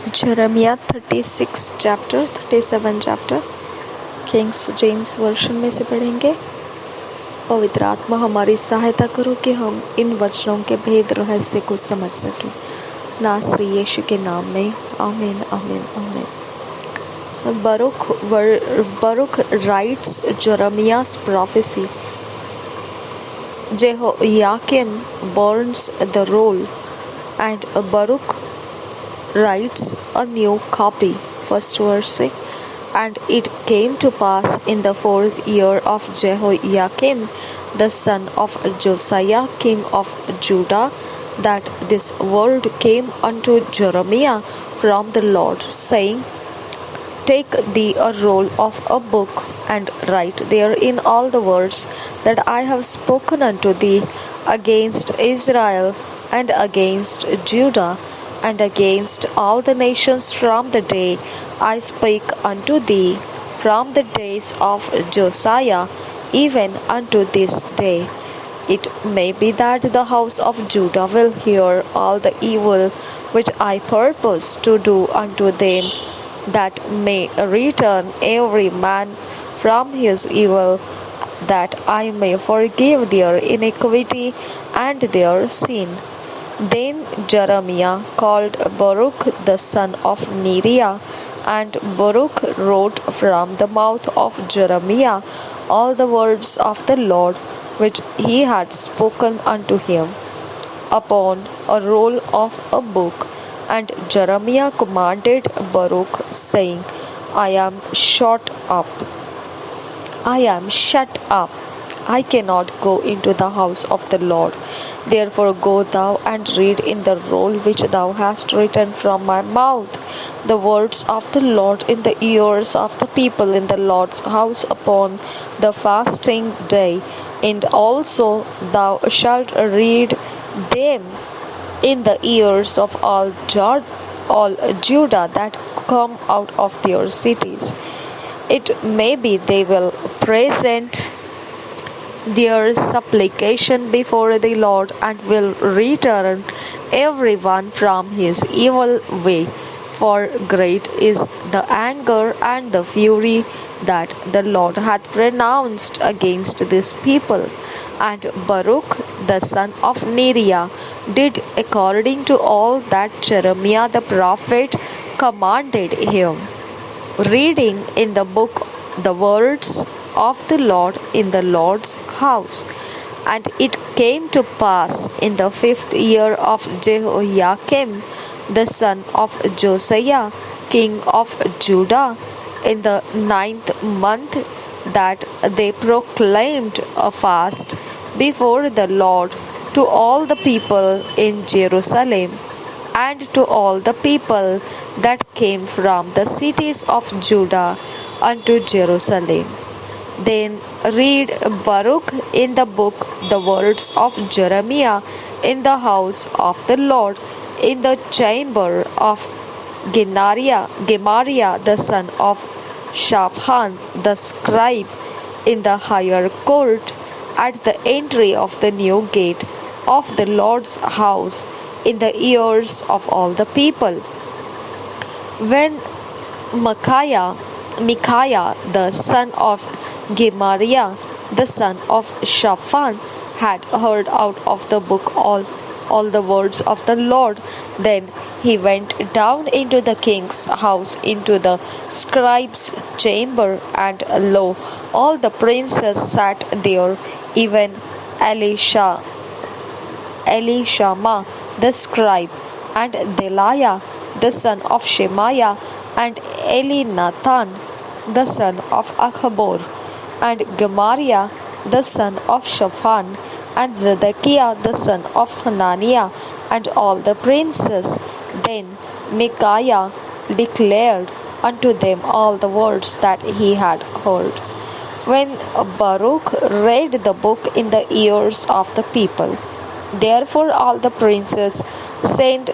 Jeremiah 36 chapter 37 chapter Kings James version में से पढ़ेंगे। पवित्र आत्मा हमारी सहायता करो कि हम इन वचनों के भेद रहस्य को समझ सकें। नासरी यीशु के नाम में आमीन आमीन आमीन। Baruch writes Jeremiah's prophecy. Jehoiakim burns the roll, and Baruch writes a new copy. First verse. And it came to pass in the 4th year of Jehoiakim, the son of Josiah, king of Judah, that this word came unto Jeremiah from the Lord, saying, Take thee a roll of a book, and write therein all the words that I have spoken unto thee against Israel, and against Judah, and against all the nations from the day I spake unto thee, from the days of Josiah, even unto this day. It may be that the house of Judah will hear all the evil which I purpose to do unto them, that may return every man from his evil, that I may forgive their iniquity and their sin. Then Jeremiah called Baruch the son of Neriah, and Baruch wrote from the mouth of Jeremiah all the words of the Lord which he had spoken unto him upon a roll of a book. And Jeremiah commanded Baruch, saying, I am shut up. I cannot go into the house of the Lord. Therefore go thou and read in the roll which thou hast written from my mouth the words of the Lord in the ears of the people in the Lord's house upon the fasting day. And also thou shalt read them in the ears of all Judah that come out of their cities. It may be they will present their supplication before the Lord, and will return every one from his evil way. For great is the anger and the fury that the Lord hath pronounced against this people. And Baruch the son of Neriah did according to all that Jeremiah the prophet commanded him, reading in the book the words of the Lord in the Lord's house. And it came to pass in the 5th year of Jehoiakim, the son of Josiah, king of Judah, in the 9th month, that they proclaimed a fast before the Lord to all the people in Jerusalem, and to all the people that came from the cities of Judah unto Jerusalem. Then read Baruch in the book the words of Jeremiah in the house of the Lord, in the chamber of Gemariah the son of Shaphan the scribe, in the higher court, at the entry of the new gate of the Lord's house, in the ears of all the people. When Micaiah the son of Gemariah the son of Shaphan had heard out of the book all the words of the Lord, then he went down into the king's house into the scribe's chamber, and lo, all the princes sat there, even Elishama the scribe, and Delaiah the son of Shemaiah, and Elinathan the son of Achbor, and Gemariah the son of Shaphan, and Zedekiah the son of Hananiah, and all the princes. Then Micaiah declared unto them all the words that he had heard. When Baruch read the book in the ears of the people, therefore all the princes sent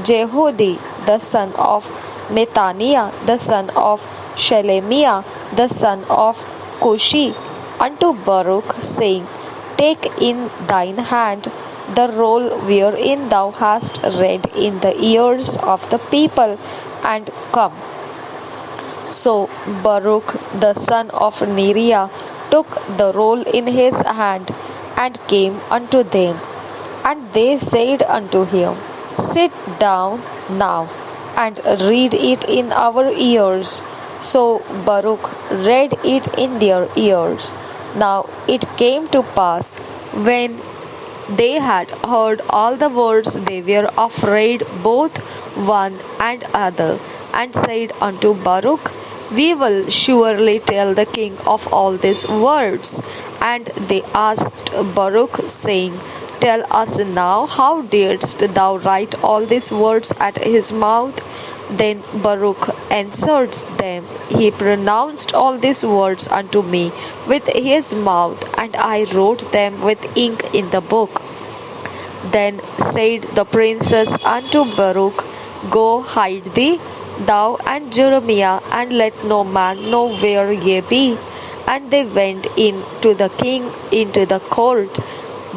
Jehudi the son of Nethaniah the son of Shelemiah the son of Cushi unto Baruch, saying, Take in thine hand the roll wherein thou hast read in the ears of the people, and come. So Baruch the son of Neriah took the roll in his hand and came unto them. And they said unto him, Sit down now and read it in our ears. So Baruch read it in their ears. Now it came to pass, when they had heard all the words, they were afraid both one and other, and said unto Baruch, We will surely tell the king of all these words. And they asked Baruch, saying, Tell us now, how didst thou write all these words at his mouth? Then Baruch answered them, He pronounced all these words unto me with his mouth, and I wrote them with ink in the book. Then said the princes unto Baruch, Go hide thee, thou and Jeremiah, and let no man know where ye be. And they went in to the king into the court.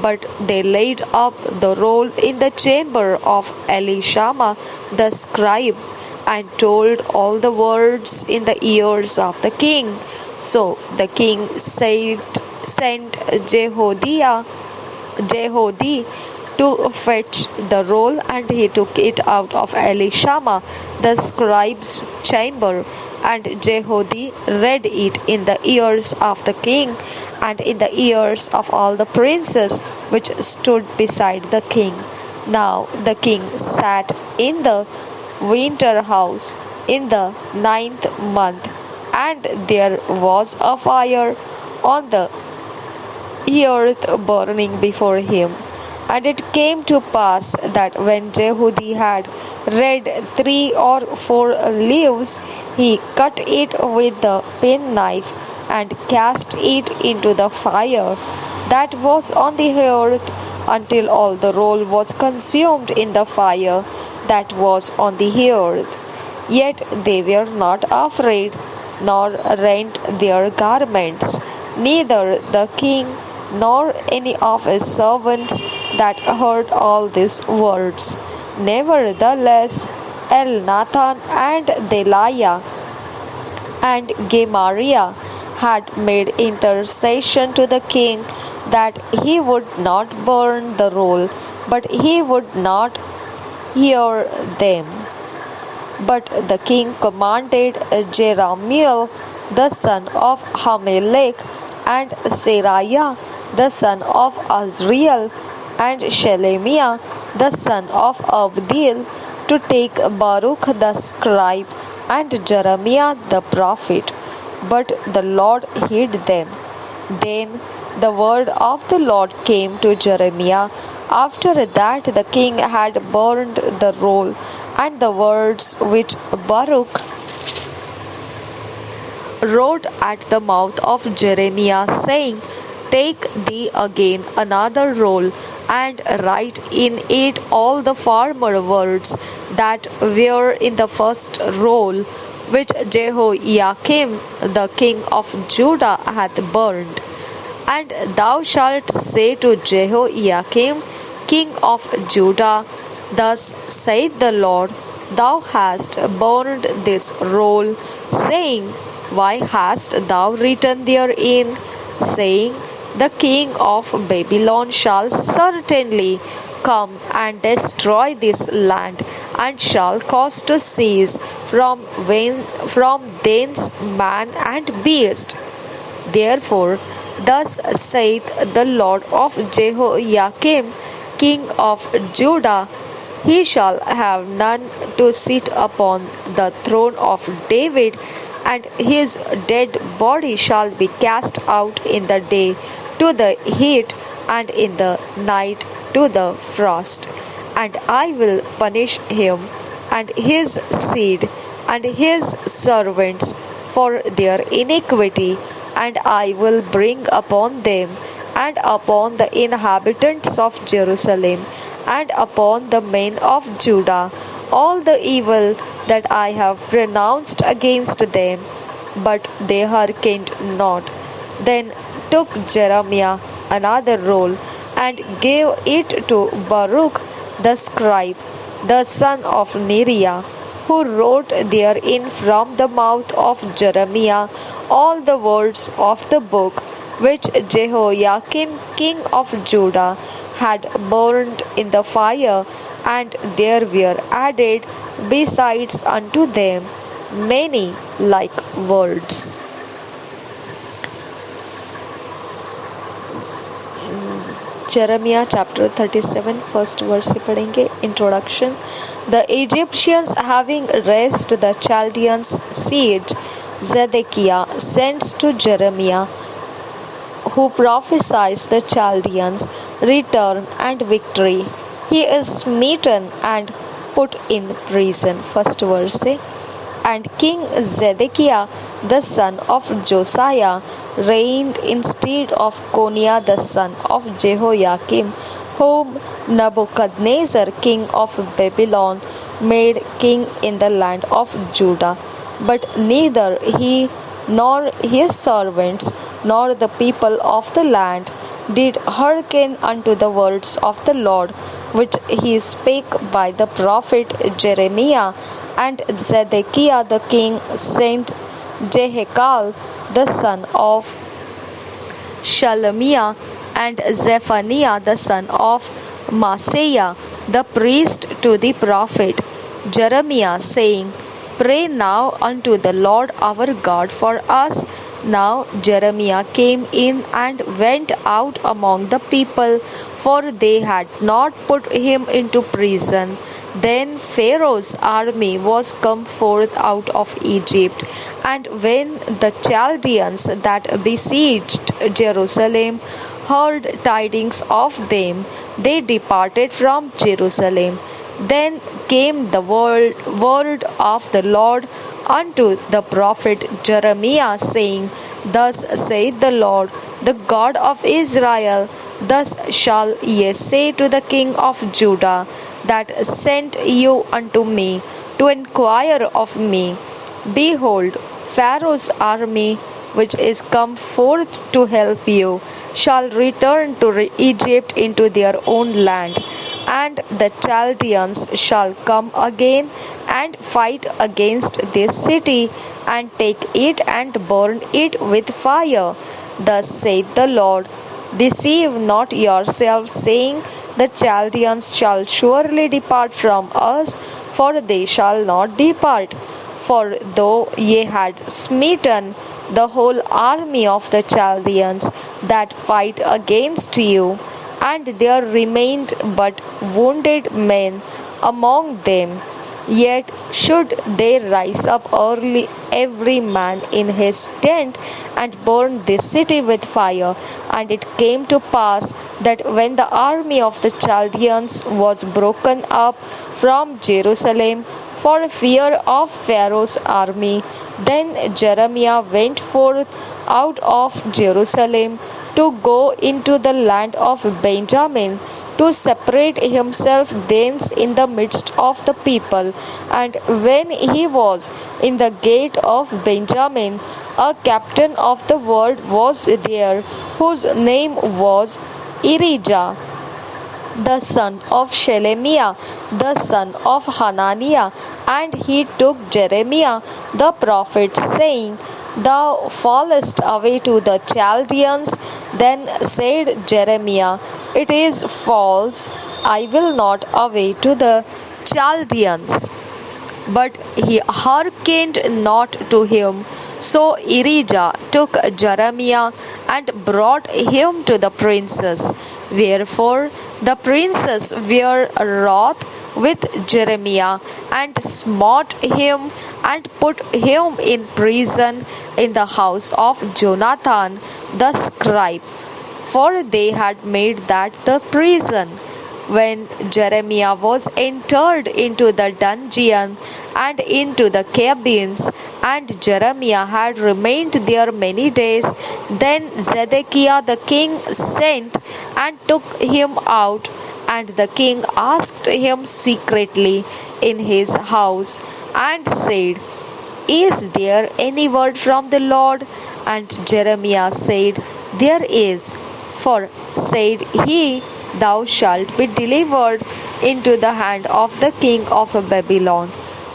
But they laid up the roll in the chamber of Elishama the scribe, and told all the words in the ears of the king. So the king sent Jehoiada to fetch the roll, and he took it out of Elishama the scribe's chamber. And Jehoiada read it in the ears of the king, and in the ears of all the princes which stood beside the king. Now the king sat in the winter house in the 9th month, and there was a fire on the earth burning before him. And it came to pass that when Jehoiada had read 3 or 4 leaves, he cut it with the penknife and cast it into the fire that was on the earth, until all the roll was consumed in the fire that was on the earth. Yet they were not afraid, nor rent their garments, neither the king nor any of his servants that heard all these words. Nevertheless, Elnathan and Delaiah and Gemariah had made intercession to the king that he would not burn the roll, but he would not hear them. But the king commanded Jerahmeel the son of Hamelech, and Seraiah the son of Azriel, and Shelemiah the son of Abdeel, to take Baruch the scribe and Jeremiah the prophet. But the Lord hid them. Then the word of the Lord came to Jeremiah after that the king had burned the roll, and the words which Baruch wrote at the mouth of Jeremiah, saying, Take thee again another roll, and write in it all the former words that were in the first roll, which Jehoiakim the king of Judah hath burned. And thou shalt say to Jehoiakim king of Judah, Thus saith the Lord, Thou hast burned this roll, saying, Why hast thou written therein, saying, The king of Babylon shall certainly come and destroy this land, and shall cause to cease from thence man and beast. Therefore, thus saith the Lord of Jehoiakim, king of Judah, he shall have none to sit upon the throne of David, and his dead body shall be cast out in the day to the heat, and in the night to the frost. And I will punish him and his seed and his servants for their iniquity, and I will bring upon them and upon the inhabitants of Jerusalem and upon the men of Judah all the evil that I have pronounced against them. But they hearkened not. Then took Jeremiah another roll, and gave it to Baruch the scribe, the son of Neriah, who wrote therein from the mouth of Jeremiah all the words of the book which Jehoiakim king of Judah had burned in the fire, and there were added besides unto them many like words. Jeremiah chapter 37 first verse से पढ़ेंगे. Introduction. The Egyptians having raised the Chaldeans siege, Zedekiah sends to Jeremiah, who prophesies the Chaldeans return and victory. He is smitten and put in prison. First verse say, and King Zedekiah the son of Josiah reigned instead of Coniah the son of Jehoiakim, whom Nebuchadnezzar king of Babylon made king in the land of Judah. But neither he nor his servants nor the people of the land did hearken unto the words of the Lord, which he spake by the prophet Jeremiah. And Zedekiah the king sent Jehiel the son of Shalemiah and Zephaniah the son of Maaseiah the priest to the prophet Jeremiah, saying, Pray now unto the Lord our God for us. Now Jeremiah came in and went out among the people, for they had not put him into prison. Then Pharaoh's army was come forth out of Egypt, and when the Chaldeans that besieged Jerusalem heard tidings of them, they departed from Jerusalem. Then came the word of the Lord unto the prophet Jeremiah, saying, Thus saith the Lord, the God of Israel, Thus shall ye say to the king of Judah, that sent you unto me to inquire of me, Behold, Pharaoh's army, which is come forth to help you, shall return to Egypt into their own land. And the Chaldeans shall come again and fight against this city, and take it and burn it with fire. Thus saith the Lord, Deceive not yourselves, saying, The Chaldeans shall surely depart from us, for they shall not depart. For though ye had smitten the whole army of the Chaldeans that fight against you, and there remained but wounded men among them, yet should they rise up early every man in his tent and burn this city with fire. And it came to pass that when the army of the Chaldeans was broken up from Jerusalem for fear of Pharaoh's army, then Jeremiah went forth out of Jerusalem to go into the land of Benjamin, to separate himself thence in the midst of the people. And when he was in the gate of Benjamin, a captain of the ward was there, whose name was Irijah, the son of Shelemiah, the son of Hananiah. And he took Jeremiah the prophet, saying, Thou fallest away to the Chaldeans. Then said Jeremiah, It is false, I will not away to the Chaldeans. But he hearkened not to him. So Irijah took Jeremiah and brought him to the princes. Wherefore the princes were wroth with Jeremiah, and smote him, and put him in prison in the house of Jonathan the scribe, for they had made that the prison. When Jeremiah was entered into the dungeon and into the cabins, and Jeremiah had remained there many days, then Zedekiah the king sent and took him out. And the king asked him secretly in his house, and said, Is there any word from the Lord? And Jeremiah said, There is. For said he, Thou shalt be delivered into the hand of the king of Babylon.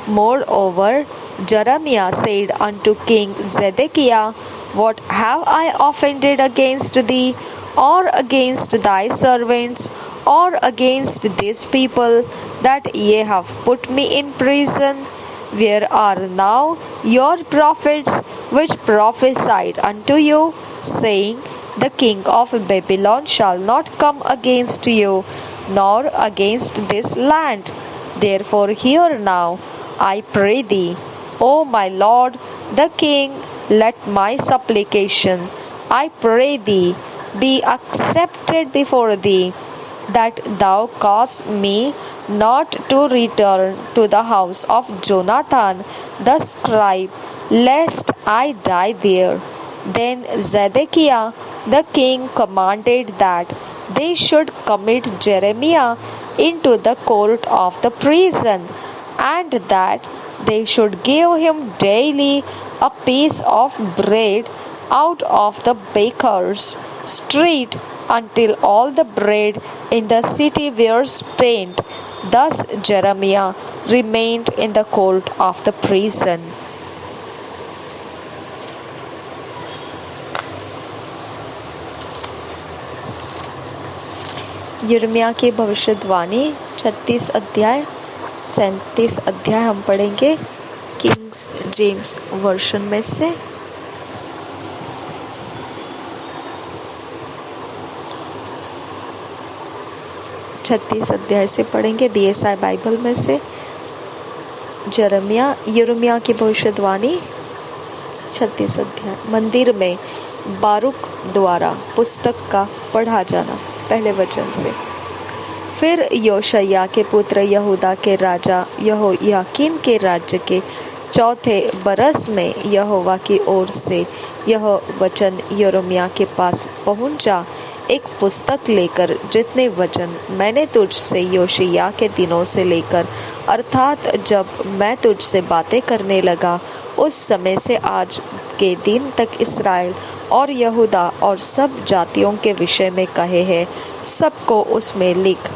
Moreover, Jeremiah said unto King Zedekiah, What have I offended against thee, or against thy servants, or against this people, that ye have put me in prison? Where are now your prophets which prophesied unto you, saying, The king of Babylon shall not come against you, nor against this land? Therefore hear now, I pray thee, O my lord the king, let my supplication, I pray thee, be accepted before thee, that thou cause me not to return to the house of Jonathan the scribe, lest I die there. Then Zedekiah the king commanded that they should commit Jeremiah into the court of the prison, and that they should give him daily a piece of bread out of the baker's street until all the bread in the city were spent. Thus Jeremiah remained in the court of the prison. यिर्मयाह की भविष्यवाणी 36 अध्याय 37 अध्याय हम पढ़ेंगे Kings James version में से। छत्तीस अध्याय से पढ़ेंगे BSI बाइबल में से। यिर्मयाह की भविष्यवाणी 36 अध्याय। मंदिर में बारूक द्वारा पुस्तक का पढ़ा जाना। पहले वचन से। फिर योशिय्याह के पुत्र यहूदा के राजा यहोयाकीम के राज्य के चौथे बरस में यहोवा की ओर से यह वचन यिर्मयाह के पास पहुंचा, एक पुस्तक लेकर जितने वचन मैंने तुझसे योशिय्याह के दिनों से लेकर अर्थात जब मैं तुझसे बातें करने लगा उस समय से आज के दिन तक इस्राएल और यहूदा और सब जातियों के विषय में कहे हैं, सबको उसमें लिख।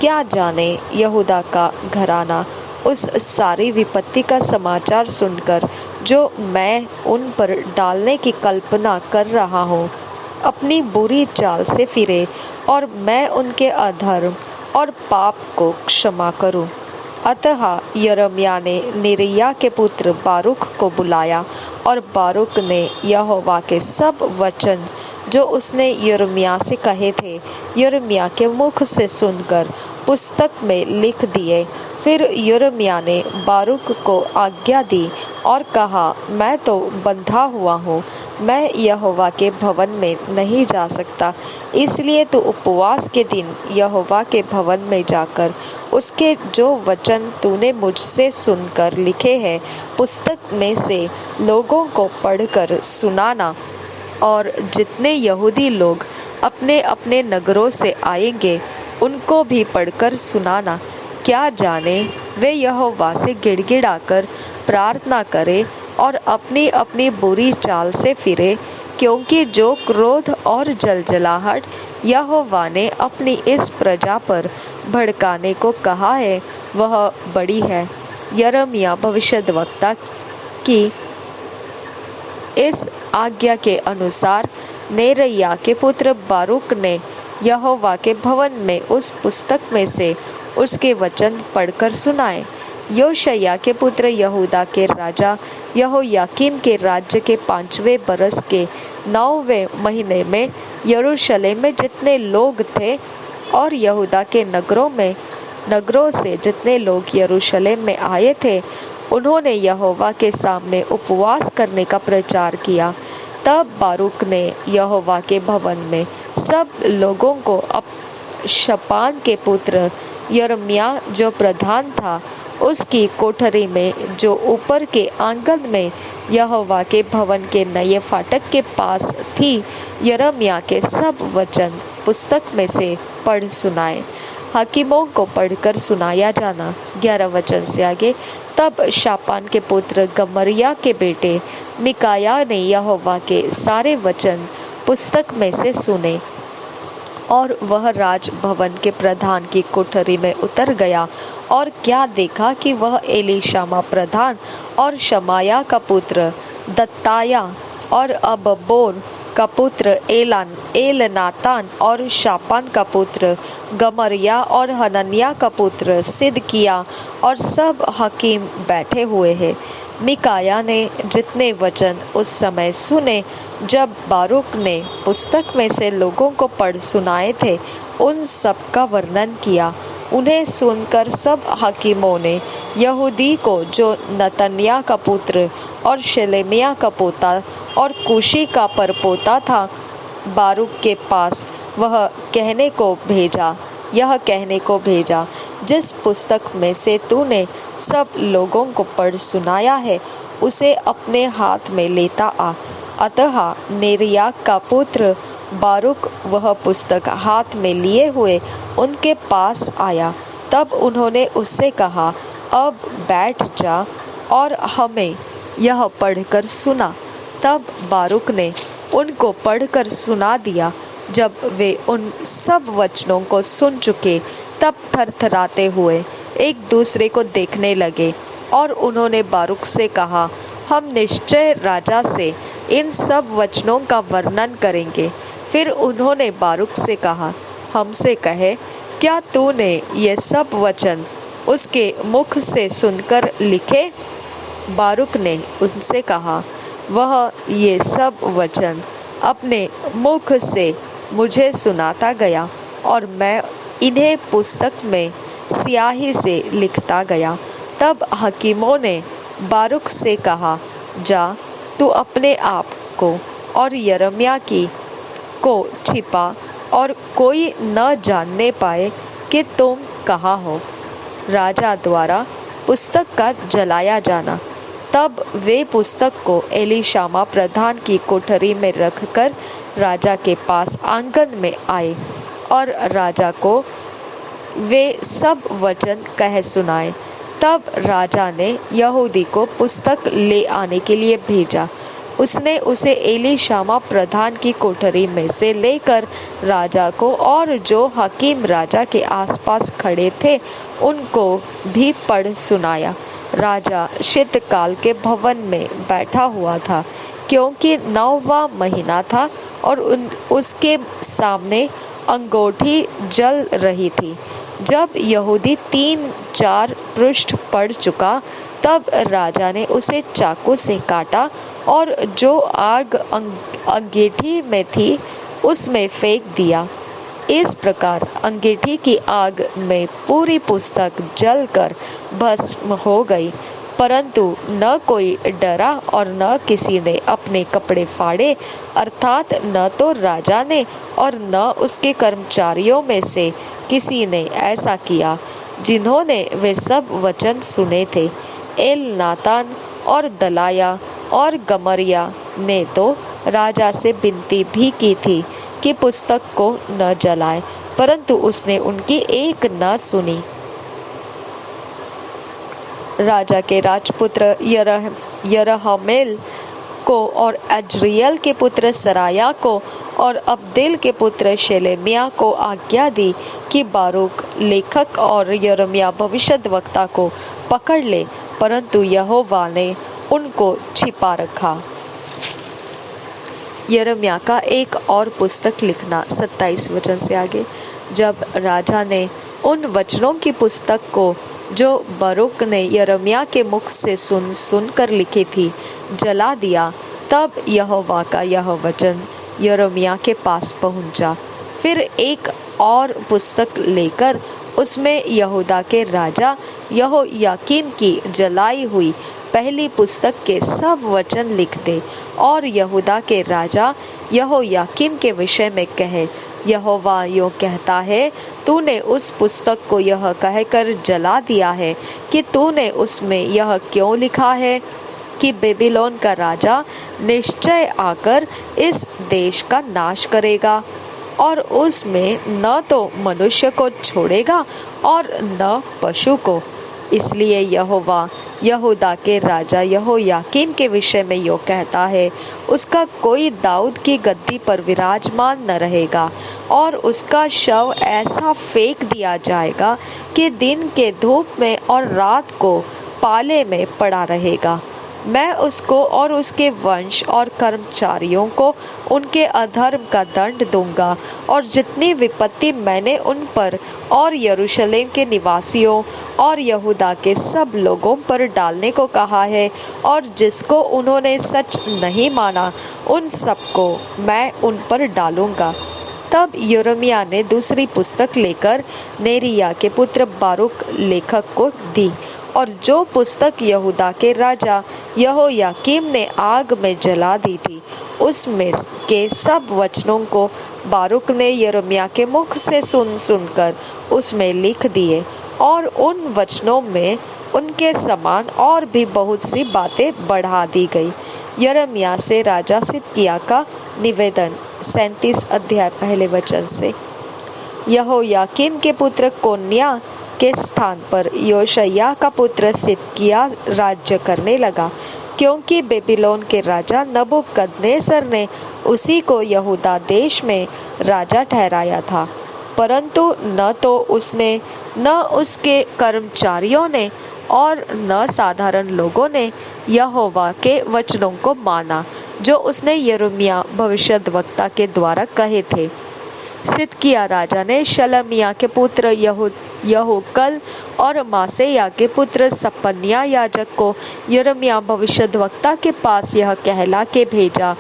क्या जाने यहूदा का घराना उस सारी विपत्ति का समाचार सुनकर जो मैं उन पर डालने की कल्पना कर रहा हूँ, अपनी बुरी चाल से फिरे और मैं उनके अधर्म और पाप को क्षमा करूँ। अतः यिर्मयाह ने नेरिय्याह के पुत्र बारूक को बुलाया और बारूक ने यहोवा के सब वचन जो उसने यिर्मयाह से कहे थे यिर्मयाह के मुख से सुनकर पुस्तक में लिख दिए। फिर यिर्मयाह ने बारूक को आज्ञा दी और कहा, मैं तो बंधा हुआ हूँ, मैं यहोवा के भवन में नहीं जा सकता, इसलिए तू उपवास के दिन यहोवा के भवन में जाकर उसके जो वचन तूने मुझसे सुनकर लिखे हैं पुस्तक में से लोगों को पढ़कर सुनाना। और जितने यहूदी लोग अपने अपने नगरों से आएंगे उनको भी पढ़कर सुनाना। क्या जाने वे यहोवा से गिड़गिड़ाकर प्रार्थना करें और अपनी अपनी बुरी चाल से फिरे, क्योंकि जो क्रोध और जलजलाहट यहोवा ने अपनी इस प्रजा पर भड़काने को कहा है वह बड़ी है। यिर्मयाह भविष्यद्वक्ता की इस आज्ञा के अनुसार नेरिय्याह के पुत्र बारूक ने यहोवा के भवन में उस पुस्तक में से उसके वचन पढ़कर सुनाए। योशिय्याह के पुत्र यहूदा के राजा यहोयाकीम के राज्य के 5वें बरस के 9वें महीने में यरूशलेम में जितने लोग थे और यहूदा के नगरों से जितने लोग यरूशलेम में आए थे उन्होंने यहोवा के सामने उपवास करने का प्रचार किया। तब बारूक ने यहोवा के भवन में सब लोगों को शपान के पुत्र यिर्मयाह जो प्रधान था उसकी कोठरी में जो ऊपर के आंगन में यहोवा के भवन के नए फाटक के पास थी यिर्मयाह के सब वचन पुस्तक में से पढ़ सुनाए। हाकिमों को पढ़कर सुनाया जाना। 11 वचन से आगे। तब शापान के पुत्र गमरिया के बेटे मिकायाह ने यहोवा के सारे वचन पुस्तक में से सुने और वह राज भवन के प्रधान की कोठरी में उतर गया और क्या देखा कि वह एलीशामा प्रधान और शमाया का पुत्र दत्ताया और अबबोर का पुत्र एलनातान और शापान का पुत्र गमरिया और हनन्या का पुत्र सिदकिया और सब हकीम बैठे हुए हैं। मिकाया ने जितने वचन उस समय सुने जब बारूक ने पुस्तक में से लोगों को पढ़ सुनाए थे, उन सब का वर्णन किया। उन्हें सुनकर सब हकीमों ने यहूदी को, जो नतन्याह का पुत्र और शेलेमिया का पोता और कुशी का परपोता था, बारूक के पास यह कहने को भेजा, जिस पुस्तक में से तूने सब लोगों को पढ़ सुनाया है, उसे अपने हाथ में लेता आ। अतः नेरिया का पुत्र बारूक वह पुस्तक हाथ में लिए हुए उनके पास आया। तब उन्होंने उससे कहा, अब बैठ जा और हमें यह पढ़कर सुना। तब बारूक ने उनको पढ़कर सुना दिया। जब वे उन सब वचनों को सुन चुके, तब थरथराते हुए एक दूसरे को देखने लगे और उन्होंने बारूक से कहा, हम निश्चय राजा से इन सब वचनों का वर्णन करेंगे। फिर उन्होंने बारूक से कहा, हमसे कहे, क्या तूने ये सब वचन उसके मुख से सुनकर लिखे? बारूक ने उनसे कहा, वह ये सब वचन अपने मुख से मुझे सुनाता गया और मैं इन्हें पुस्तक में स्याही से लिखता गया। तब हकीमों ने बारूक से कहा, जा तू अपने आप को और यिर्मयाह को छिपा और कोई न जानने पाए कि तुम कहाँ हो। राजा द्वारा पुस्तक का जलाया जाना। तब वे पुस्तक को एलीशामा प्रधान की कोठरी में रखकर राजा के पास आंगन में आए और राजा को वे सब वचन कह सुनाए। तब राजा ने यहूदी को पुस्तक ले आने के लिए भेजा। उसने उसे एलीशामा प्रधान की कोठरी में से लेकर राजा को और जो हकीम राजा के आसपास खड़े थे उनको भी पढ़ सुनाया। राजा शीतकाल के भवन में बैठा हुआ था, क्योंकि 9वां महीना था और उसके सामने अंगूठी जल रही थी। जब यहूदी 3-4 पृष्ठ पढ़ चुका, तब राजा ने उसे चाकू से काटा और जो आग अंगीठी में थी उसमें फेंक दिया। इस प्रकार अंगीठी की आग में पूरी पुस्तक जलकर भस्म हो गई, परंतु न कोई डरा और न किसी ने अपने कपड़े फाड़े, अर्थात न तो राजा ने और न उसके कर्मचारियों में से किसी ने ऐसा किया जिन्होंने वे सब वचन सुने थे। एलनातान और दलाया और गमरिया ने तो राजा से विनती भी की थी कि पुस्तक को न जलाए, परंतु उसने उनकी एक न सुनी। राजा के राजपुत्र यरहमेल को और अजरियल के पुत्र सराया को और अब्देल के पुत्र शेलेमिया को आज्ञा दी कि बारूक लेखक और यिर्मयाह भविष्यद्वक्ता को पकड़ ले, परंतु यहोवा ने उनको छिपा रखा। यिर्मयाह का एक और पुस्तक लिखना। 27 वचन से आगे। जब राजा ने उन वचनों की पुस्तक को जो बारूक ने यिर्मयाह के मुख से सुन कर लिखी थी जला दिया, तब यहोवा का यह वचन यिर्मयाह के पास पहुंचा। फिर एक और पुस्तक लेकर उसमें यहूदा के राजा यहोयाकीम की जलाई हुई पहली पुस्तक के सब वचन लिख दे और यहूदा के राजा यहोयाकीम के विषय में कहे, यहोवा यो कहता है, तूने उस पुस्तक को यह कहकर जला दिया है कि तूने उसमें यह क्यों लिखा है कि बेबीलोन का राजा निश्चय आकर इस देश का नाश करेगा और उसमें न तो मनुष्य को छोड़ेगा और न पशु को। इसलिए यहोवा यहूदा के राजा यहोयाकीम के विषय में यो कहता है, उसका कोई दाऊद की गद्दी पर विराजमान न रहेगा, और उसका शव ऐसा फेंक दिया जाएगा कि दिन के धूप में और रात को पाले में पड़ा रहेगा। मैं उसको और उसके वंश और कर्मचारियों को उनके अधर्म का दंड दूंगा, और जितनी विपत्ति मैंने उन पर और यरूशलेम के निवासियों और यहूदा के सब लोगों पर डालने को कहा है, और जिसको उन्होंने सच नहीं माना, उन सबको मैं उन पर डालूंगा। तब यिर्मयाह ने दूसरी पुस्तक लेकर नेरिय्याह के पुत्र बारूक लेखक को दी, और जो पुस्तक यहूदा के राजा यहोयाकीम ने आग में जला दी थी, उसमें के सब वचनों को बारूक ने यिर्मयाह के मुख से सुन सुनकर उसमें लिख दिए, और उन वचनों में उनके समान और भी बहुत सी बातें बढ़ा दी गई। यिर्मयाह से राजा सिदकिय्याह का निवेदन 37 अध्याय पहले वचन से। यहोयाकीम के पुत्र कोन्याह के स्थान पर योशिय्याह का पुत्र सिदकिय्याह राज्य करने लगा, क्योंकि बेबीलोन के राजा नबूकदनेस्सर ने उसी को यहूदा देश में राजा ठहराया था। परंतु न तो उसने, न उसके कर्मचारियों ने और न साधारण लोगों ने यहोवा के वचनों को माना, जो उसने यिर्मयाह भविष्यद्वक्ता के द्वारा कहे थे। सिदकिय्याह राजा ने शलमिय्याह के पुत्र यहोकल और मासेयाह के पुत्र सपन्याह याजक को यिर्मयाह भविष्यद्वक्ता के पास यह कहला के भेजा,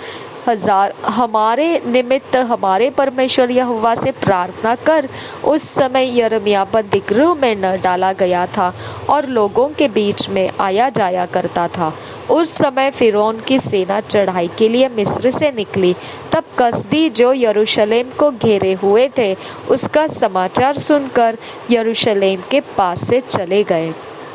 हमारे निमित्त हमारे परमेश्वर यहोवा से प्रार्थना कर। उस समय यिर्मयाह बंदीगृह में न डाला गया था और लोगों के बीच में आया जाया करता था। उस समय फिरौन की सेना चढ़ाई के लिए मिस्र से निकली। तब कसदी जो यरूशलेम को घेरे हुए थे, उसका समाचार सुनकर यरूशलेम के पास से चले गए।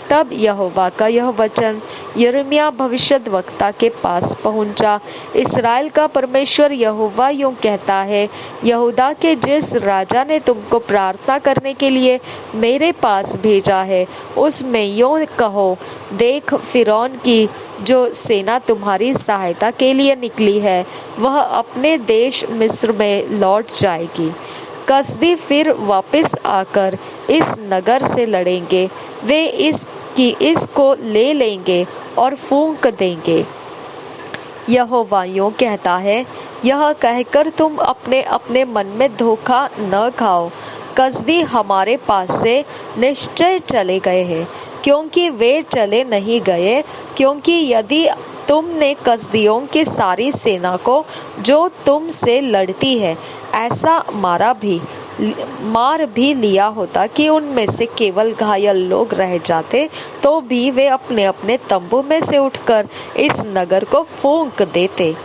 तब यहोवा का यह वचन यिर्मयाह भविष्यद्वक्ता के पास पहुंचा, इस्राएल का परमेश्वर यहोवा यूं कहता है, यहूदा के जिस राजा ने तुमको प्रार्थना करने के लिए मेरे पास भेजा है, उसमें यूं कहो, देख फिरौन की जो सेना तुम्हारी सहायता के लिए निकली है, वह अपने देश मिस्र में लौट जाएगी। कसदी फिर वापस आकर इस नगर से लड़ेंगे, वे इसको ले लेंगे और फूंक देंगे। यहोवा यूं कहता है, यह कहकर तुम अपने अपने मन में धोखा न खाओ। कसदी हमारे पास से निश्चय चले गए हैं, क्योंकि वे चले नहीं गए, क्योंकि यदि तुमने कसदियों की सारी सेना को जो तुम से लड़ती है ऐसा मार भी लिया होता कि उनमें से केवल घायल लोग रह जाते, तो भी वे अपने अपने तंबू में से उठकर इस नगर को फूंक देते।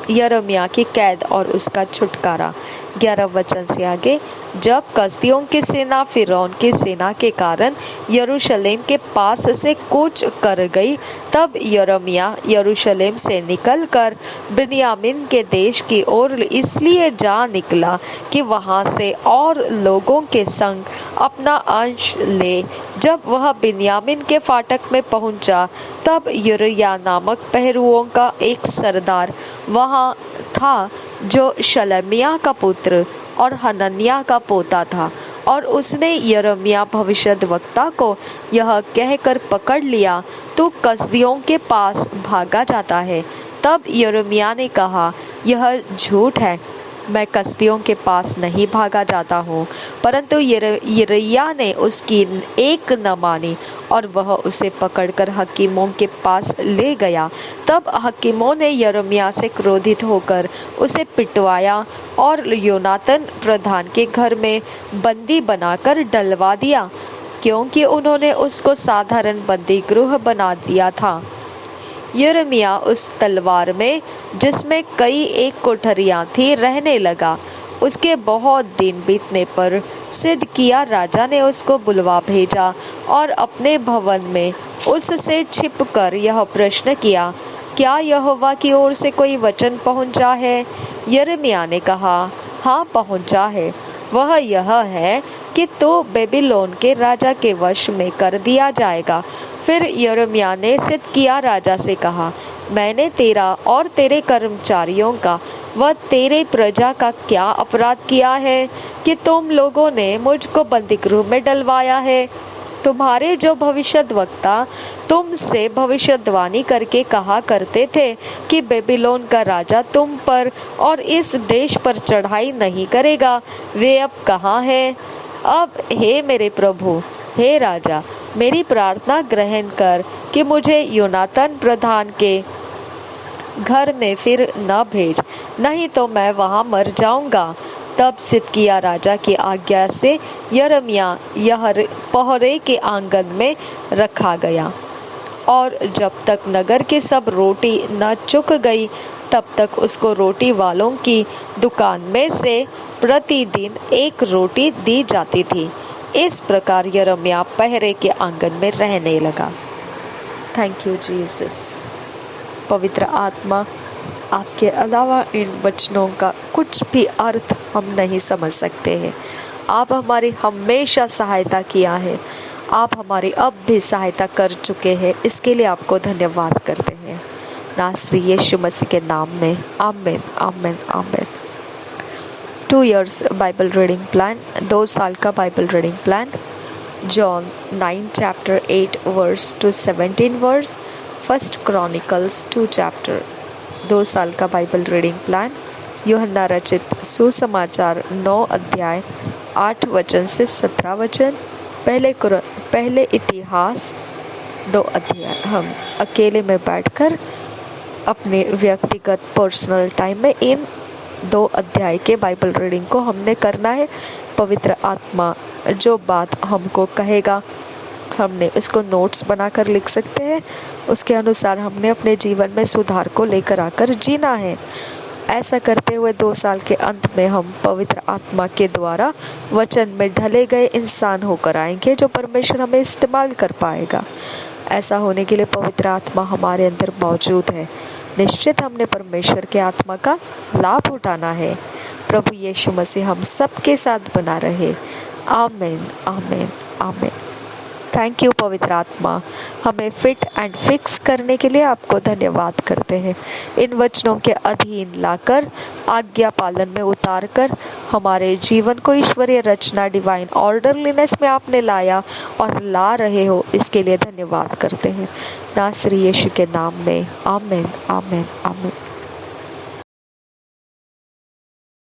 यिर्मयाह की कैद और उसका छुटकारा 11 वचन से आगे। जब कसदियों की सेना फिरौन की सेना के कारण यरूशलेम के पास से कूच कर गई, तब यिर्मयाह यरूशलेम से निकलकर बिन्यामीन के देश की ओर इसलिए जा निकला कि वहां से और लोगों के संग अपना अंश ले। जब वह बिन्यामीन के फाटक में पहुंचा, तब यिर्मयाह नामक पहरुओं का एक सरदार वहां था, जो शलमिय्याह का पुत्र और हनन्याह का पोता था, और उसने यिर्मयाह भविष्यद्वक्ता को यह कहकर पकड़ लिया, तू कसदियों के पास भागा जाता है। तब यिर्मयाह ने कहा, यह झूठ है, मैं कसदियों के पास नहीं भागा जाता हूँ। परंतु यिर्मयाह ने उसकी एक न मानी, और वह उसे पकड़कर हकीमों के पास ले गया। तब हकीमों ने यिर्मयाह से क्रोधित होकर उसे पिटवाया और योनातान प्रधान के घर में बंदी बनाकर डलवा दिया, क्योंकि उन्होंने उसको साधारण बंदी गृह बना दिया था। यिर्मयाह उस तलवार में, जिसमें कई एक कोठरियाँ थी, रहने लगा। उसके बहुत दिन बीतने पर सिदकिय्याह राजा ने उसको बुलवा भेजा और अपने भवन में उससे छिपकर यह प्रश्न किया, क्या यहोवा की ओर से कोई वचन पहुंचा है? यिर्मयाह ने कहा, हाँ पहुंचा है। वह यह है कि तू बेबीलोन के राजा के वश में कर दिया जाएगा। फिर यिर्मयाह ने सिदकिय्याह राजा से कहा, मैंने तेरा और तेरे कर्मचारियों का व तेरे प्रजा का क्या अपराध किया है कि तुम लोगों ने मुझको बंदीगृह में डलवाया है? तुम्हारे जो भविष्यद्वक्ता तुमसे भविष्यवाणी करके कहा करते थे कि बेबीलोन का राजा तुम पर और इस देश पर चढ़ाई नहीं करेगा, वे अब कहाँ हैं? अब हे मेरे प्रभु, हे राजा, मेरी प्रार्थना ग्रहण कर कि मुझे योनातान प्रधान के घर में फिर न भेज, नहीं तो मैं वहां मर जाऊंगा। तब सिदकिय्याह राजा की आज्ञा से यिर्मयाह पहरे के आंगन में रखा गया, और जब तक नगर की सब रोटी न चुक गई तब तक उसको रोटी वालों की दुकान में से प्रतिदिन एक रोटी दी जाती थी। इस प्रकार यिर्मयाह पहरे के आंगन में रहने लगा। Thank you Jesus. पवित्र आत्मा, आपके अलावा इन वचनों का कुछ भी अर्थ हम नहीं समझ सकते हैं। आप हमारी हमेशा सहायता किया है, आप हमारी अब भी सहायता कर चुके हैं, इसके लिए आपको धन्यवाद करते हैं। नासरी यीशु मसीह के नाम में आमीन, आमीन, आमीन। 2 years बाइबल रीडिंग प्लान, 2 साल का Bible reading plan. John 9 chapter 8 verse to 17 verse, 1 Chronicles 2 chapter। 2 साल का बाइबल रीडिंग प्लान। यूहन्ना रचित सुसमाचार 9 अध्याय 8 वचन से 17 वचन। पहले इतिहास 2 अध्याय। हम अकेले में बैठकर अपने व्यक्तिगत पर्सनल टाइम में इन 2 अध्याय के बाइबल रीडिंग को हमने करना है। पवित्र आत्मा जो बात हमको कहेगा, हमने उसको नोट्स बनाकर लिख सकते हैं, उसके अनुसार हमने अपने जीवन में सुधार को लेकर आकर जीना है। ऐसा करते हुए 2 साल के अंत में हम पवित्र आत्मा के द्वारा वचन में ढले गए इंसान होकर आएंगे, जो परमेश्वर हमें इस्तेमाल कर पाएगा। ऐसा होने के लिए पवित्र आत्मा हमारे अंदर मौजूद है। निश्चित हमने परमेश्वर के आत्मा का लाभ उठाना है। प्रभु यीशु मसीह हम सबके साथ बना रहे। आमीन, आमीन, आमीन। थैंक यू पवित्र आत्मा, हमें फिट एंड फिक्स करने के लिए आपको धन्यवाद करते हैं। इन वचनों के अधीन लाकर, आज्ञा पालन में उतार कर हमारे जीवन को ईश्वरीय रचना, डिवाइन ऑर्डरलीनेस में आपने लाया और ला रहे हो, इसके लिए धन्यवाद करते हैं। नासरी यीशु के नाम में आमीन, आमीन, आमीन।